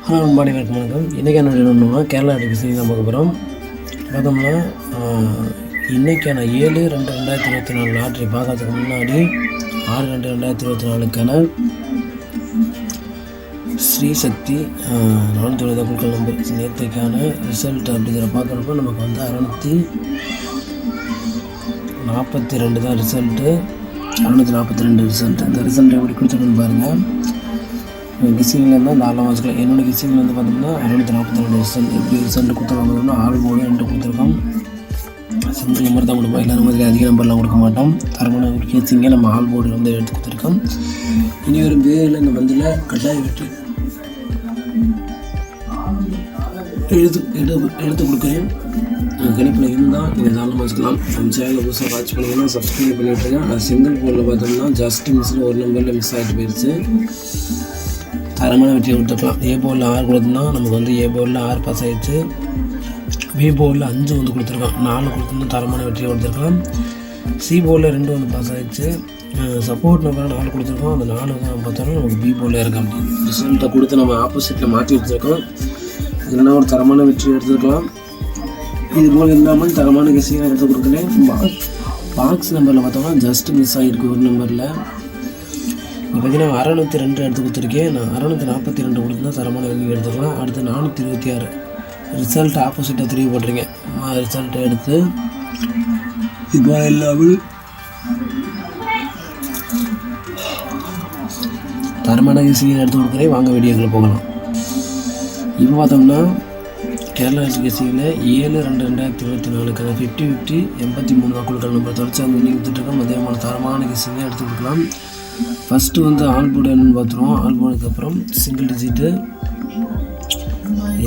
Hello அனைவருக்கும் வணக்கம். இன்றைக்கான என்னென்னா கேரளா டிஸ்ட்ரிக்ட் தான் பார்க்க போகிறோம். பார்த்தோம்னா இன்றைக்கான 7/2/2024 லாட்ரி பார்க்கறதுக்கு முன்னாடி 6/2/2024க்கான ஸ்ரீ சக்தி 420 குழுக்கள் நம்பர் நேற்றைக்கான ரிசல்ட் அப்படிங்கிற பார்க்குறப்போ நமக்கு வந்து 642 தான் ரிசல்ட்டு. 642 ரிசல்ட். இந்த ரிசல்ட் எப்படி கொடுத்துருக்குன்னு பாருங்கள். கிசிங்கில் இருந்தால் தாராளமாக வச்சுக்கலாம். என்னோடய கிசிங்கில் வந்து பார்த்தோம்னா 642 ரிசல்ட். எப்படி ரிசல்ட் கொடுத்துருக்காங்கன்னா 6 போர்டு 2 கொடுத்துருக்கோம். சிங்கிள் நம்பர் தான் கொடுப்போம். எல்லாரும் மாதிரி அதிக நம்பர்லாம் கொடுக்க மாட்டோம். தரமான ஒரு கிசிங்கை நம்ம ஆல் போர்டு வந்து எடுத்து கொடுத்துருக்கோம். இனி ஒரு பேரில் இந்த மந்தில் கட்டாயம் வெற்றி எடுத்து கொடுக்குறேன். கணிப்பில் இருந்தால் நீங்கள் தாராளமாக வச்சுக்கலாம். நம்ம சேனலில் புதுசாக வாட்ச் பண்ணிங்கன்னா சப்ஸ்கிரைப் பண்ணிவிட்டுருக்கேன். அது சிங்கிள் போர்டில் பார்த்தோம்னா ஜஸ்ட் மிஸ்ஸில் ஒரு நம்பரில் மிஸ் ஆகிட்டு போயிடுச்சு. தரமான வெற்றியை கொடுத்துருக்கலாம். ஏ போர்டில் 6 கொடுத்தோம்னா நமக்கு வந்து ஏ போர்டில் 6 பாஸ் ஆகிடுச்சு. பி போர்டில் 5 வந்து கொடுத்துருக்கோம். 4 கொடுத்தோம்னா தரமான வெற்றியை கொடுத்துருக்கலாம். சி போர்டில் 2 வந்து பாஸ் ஆகிடுச்சு. சப்போர்ட் நம்பர் 4 கொடுத்துருக்கோம். அந்த 4 தான் பார்த்தோம்னா நமக்கு பி போர்டில் இருக்க முடியும். ரிசல்ட்டை கொடுத்து நம்ம ஆப்போசிட்டில் மாற்றி எடுத்துருக்கோம். இல்லைன்னா ஒரு தரமான வெற்றி எடுத்துருக்கலாம். இது போல் இல்லாமல் தரமான கெஸிங்காக எடுத்து கொடுக்குறேன். பாக்ஸ் நம்பரில் பார்த்தோம்னா ஜஸ்ட் மிஸ் ஆகிருக்கு. ஒரு நம்பரில் இப்போ பார்த்தீங்கன்னா 602 எடுத்து கொடுத்துருக்கேன். நான் 642 கொடுத்துருந்தா தரமான வெற்றி எடுத்துக்கலாம். அடுத்து 426 ரிசல்ட் ஆப்போசிட்டாக 3 போட்டிருக்கேன். ரிசல்ட்டை எடுத்து இப்போ இல்லாமல் தரமான கெஸிங்கை எடுத்து கொடுக்குறேன். வாங்க வீடியோக்குள்ளே போகலாம். இப்போ பார்த்தோம்னா கேரளா கெஸிங்கில் 7/2/2024க்கான 50-50 83 குழுக்கள் நம்பர் தொடர்ச்சியாக வந்து கொடுத்துட்ருக்கோம். அதே மாதிரி தரமான கெஸிங்கை எடுத்து கொடுக்கலாம். ஃபஸ்ட்டு வந்து ஆல் போர்டு என்னென்னு பார்த்துருவோம். ஆல் போர்டுக்கு அப்புறம் சிங்கிள் டிஜிட்டு.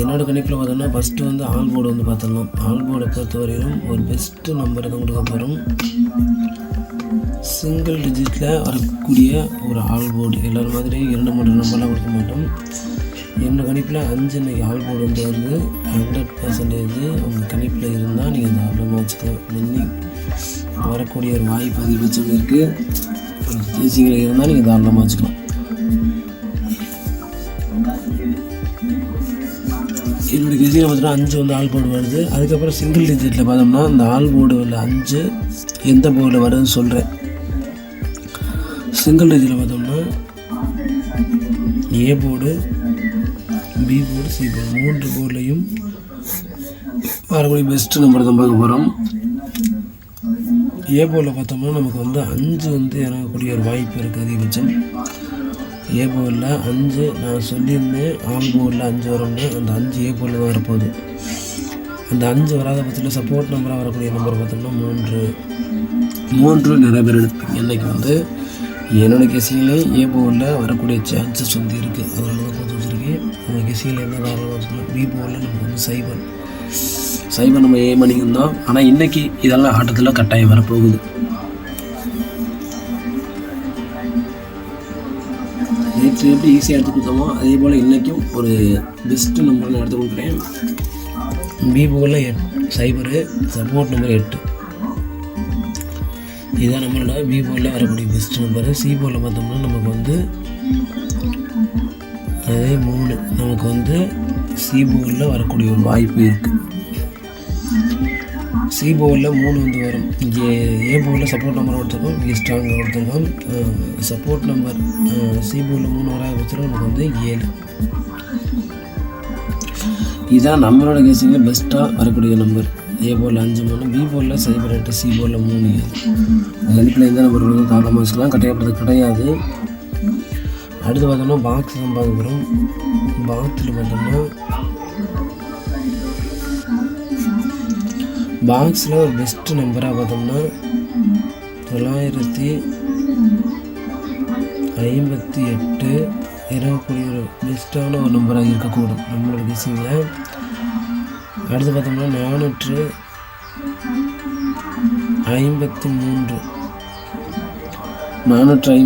என்னோடய கணிப்பில் பார்த்தோம்னா ஃபஸ்ட்டு வந்து ஆல் போர்டு வந்து பார்த்துடலாம். ஆல் போர்டை பொறுத்த வரையிலும் ஒரு பெஸ்ட்டு நம்பரை தான் கொடுக்க போகிறோம். சிங்கிள் டிஜிட்டில் வரக்கூடிய ஒரு ஆல் போர்டு. எல்லோரும் மாதிரி 2-3 நம்பர்லாம் கொடுக்க மாட்டோம். என்னோடய கணிப்பில் 5 இன்றைக்கி ஆல் போர்டு வந்து வருது. 100% உங்கள் கணிப்பில் இருந்தால் நீங்கள் தாராளமாக வச்சுக்கலாம். இன்னைக்கு வரக்கூடிய ஒரு வாய்ப்பு அதிகபட்சம் இருக்குது. கேசிங்கில் இருந்தால் நீங்கள் தாராளமாக வச்சுக்கலாம். என்னோடய கேசிங்கில் பார்த்தோம்னா 5 வந்து ஆல் போர்டு வருது. அதுக்கப்புறம் சிங்கிள் டிஜிட்டில் பார்த்தோம்னா இந்த ஆல் போர்டு உள்ள 5 எந்த போர்டில் வருதுன்னு சொல்கிறேன். சிங்கிள் டிஜிட்டில் பார்த்தோம்னா A board, B board, C board 3 போர்ட்லேயும் வரக்கூடிய பெஸ்ட்டு நம்பர் தான் பார்க்க போகிறோம். ஏ போர்டில் பார்த்தோம்னா நமக்கு வந்து 5 வந்து இறங்கக்கூடிய ஒரு வாய்ப்பு இருக்குது அதிகபட்சம். ஏ போர்டில் 5 நான் சொல்லியிருந்தேன். ஆல் போர்டில் 5 வரும்னு. அந்த 5 ஏ போர்டில் தான் வரப்போகுது. அந்த 5 வராத பட்சத்தில் சப்போர்ட் நம்பராக வரக்கூடிய நம்பர் பார்த்தோம்னா 3 நிறைய பேர் எடுப்பீங்க. இன்றைக்கி வந்து என்னோடய கெஸிங்கில் ஏ போர்டில் வரக்கூடிய சான்சஸ் வந்து இருக்குது. அதனால தான் கொஞ்சம் வச்சுருக்கேன். உங்கள் கெஸிங்கில் என்ன தாராளமாக வச்சுக்கலாம். பி போர்டில் நமக்கு வந்து சைபர் நம்ம ஏ மணிக்கும் தான். ஆனால் இன்றைக்கி இதெல்லாம் ஆட்டத்தில் கட்டாயம் வரப்போகுது. நேற்று எப்படி ஈஸியாக எடுத்து கொடுத்தோமோ அதே போல் இன்றைக்கும் ஒரு பெஸ்ட்டு நம்பர் நான் எடுத்து கொடுக்குறேன். பி போர்டில் சைபரு, சப்போர்ட் நம்பர் 8. இதுதான் நம்மளோட பி போர்டில் வரக்கூடிய பெஸ்ட் நம்பரு. சி போர்டில் பார்த்தோம்னா நமக்கு வந்து அதே 3 நமக்கு வந்து சி போர்டில் வரக்கூடிய ஒரு வாய்ப்பு இருக்குது. சி போர்டில் 3 வந்து வரும். இங்கே ஏ போர்டில் சப்போர்ட் நம்பர் கொடுத்துருக்கோம். இங்கே ஸ்ட்ராங்காக கொடுத்துருக்கோம். சப்போர்ட் நம்பர் சி போர்டில் 3 வராத பட்சத்தில் நமக்கு வந்து 7. இதுதான் நம்மளோட கேசிங்கில் பெஸ்ட்டாக வரக்கூடிய நம்பர். ஏ போர்டில் 5 3, பி போர்டில் சைபர் 8, சி போர்டில் 3 7. கணிப்பில் எந்த நம்பர் வந்து தாராளமாக வச்சுக்கலாம். கட்டாயப்படுறது கிடையாது. அடுத்து பார்த்தோம்னா பாக்ஸ் தான் பார்க்க போகிறோம். பாக்ஸில் பார்த்தோம்னா பாக்ஸில் ஒரு பெஸ்ட்டு நம்பராக பார்த்தோம்னா 958 இறங்கக்கூடிய ஒரு பெஸ்ட்டான ஒரு நம்பராக இருக்கக்கூடும் நம்மளோட கெஸிங்கில். அடுத்து பார்த்தோம்னா 453 958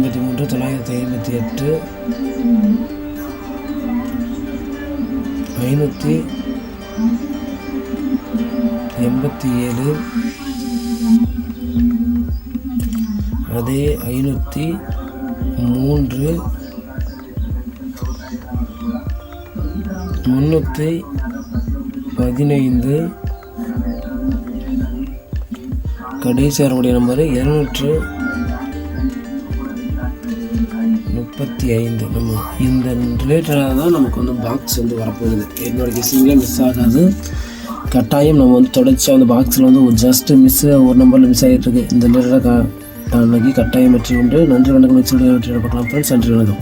587 அதே 503 315 கடைசி வரக்கூடிய நம்பரு 235. நம்ம இந்த ரிலேட்டடாக தான் நமக்கு வந்து பாக்ஸ் வந்து வரப்போகுது. என்னோட கெஸ்ஸிங்கில் மிஸ் ஆகாது. கட்டாயம் நம்ம வந்து தொடர்ச்சியாக அந்த பாக்ஸில் வந்து ஒரு ஜஸ்ட்டு மிஸ்ஸு ஒரு நம்பரில் மிஸ் ஆகிட்டு இருக்கு. இந்த ரிலேட்டடாக அன்னைக்கு கட்டாயம் வெற்றி உண்டு. நன்றி வணக்கம். வெற்றி பார்க்கலாம் ஃப்ரெண்ட்ஸ். நன்றி வணக்கம்.